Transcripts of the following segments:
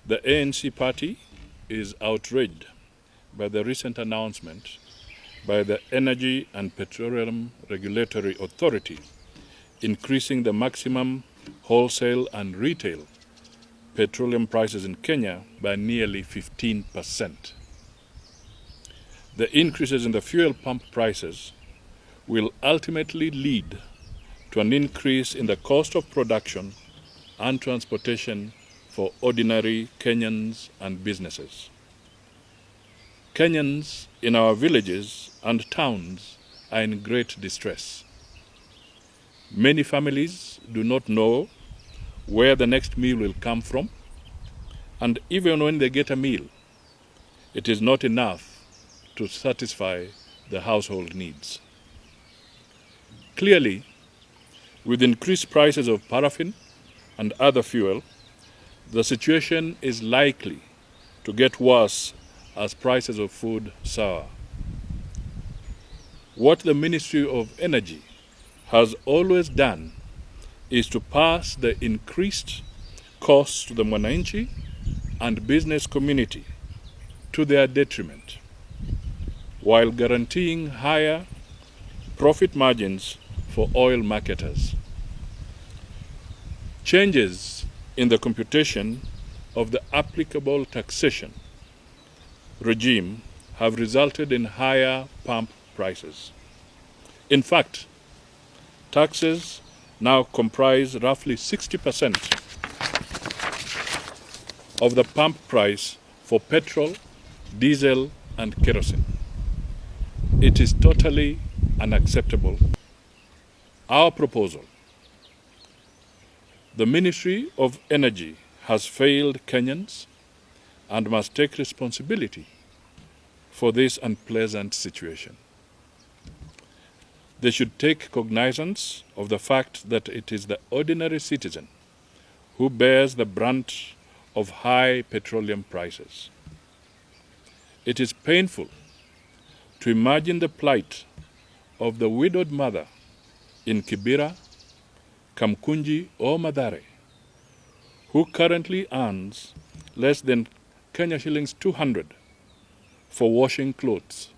The ANC party is outraged by the recent announcement by the Energy and Petroleum Regulatory Authority increasing the maximum wholesale and retail petroleum prices in Kenya by nearly 15%. The increases in the fuel pump prices will ultimately lead to an increase in the cost of production and transportation for ordinary Kenyans and businesses. Kenyans in our villages and towns are in great distress. Many families do not know where the next meal will come from, and even when they get a meal, it is not enough to satisfy the household needs. Clearly, with increased prices of paraffin and other fuel, the situation is likely to get worse as prices of food soar. What the Ministry of Energy has always done is to pass the increased costs to the mwananchi and business community to their detriment, while guaranteeing higher profit margins for oil marketers. Changes in the computation of the applicable taxation regime have resulted in higher pump prices. In fact, taxes now comprise roughly 60% of the pump price for petrol, diesel, and kerosene. It is totally unacceptable. Our proposal: the Ministry of Energy has failed Kenyans and must take responsibility for this unpleasant situation. They should take cognizance of the fact that it is the ordinary citizen who bears the brunt of high petroleum prices. It is painful to imagine the plight of the widowed mother in Kibera, Kamkunji, or Mathare, who currently earns less than Kenya shillings 200 for washing clothes,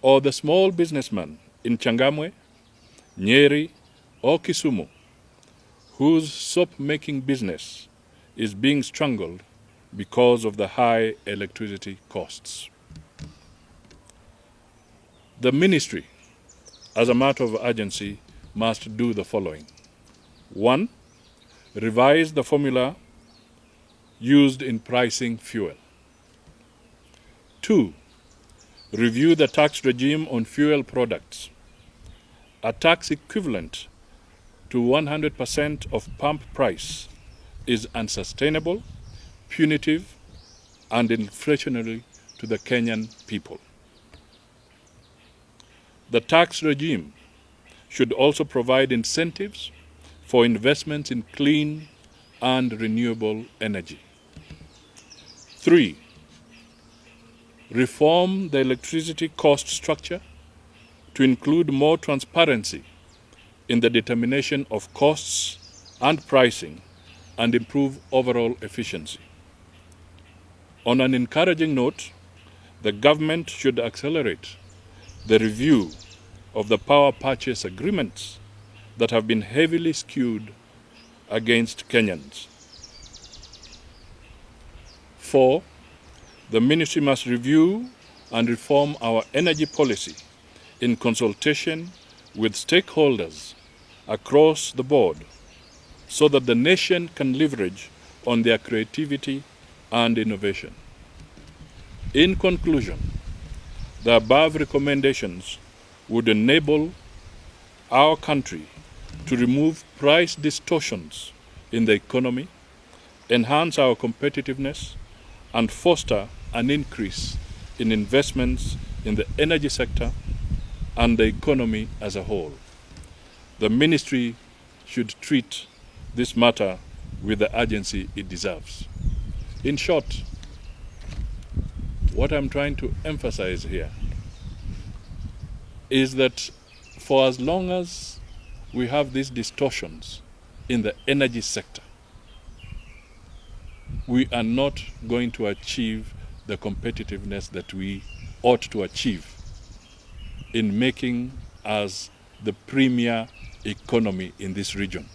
or the small businessman in Changamwe, Nyeri, or Kisumu, whose soap-making business is being strangled because of the high electricity costs. The ministry, as a matter of urgency, must do the following. 1. Revise the formula used in pricing fuel. 2. Review the tax regime on fuel products. A tax equivalent to 100% of pump price is unsustainable, punitive, and inflationary to the Kenyan people. The tax regime should also provide incentives for investments in clean and renewable energy. 3. Reform the electricity cost structure to include more transparency in the determination of costs and pricing and improve overall efficiency. On an encouraging note, the government should accelerate the review of the power purchase agreements that have been heavily skewed against Kenyans. 4. The ministry must review and reform our energy policy in consultation with stakeholders across the board so that the nation can leverage on their creativity and innovation. In conclusion, the above recommendations would enable our country to remove price distortions in the economy, enhance our competitiveness, and foster an increase in investments in the energy sector and the economy as a whole. The ministry should treat this matter with the urgency it deserves. In short, what I'm trying to emphasize here is that for as long as we have these distortions in the energy sector, we are not going to achieve the competitiveness that we ought to achieve in making us the premier economy in this region.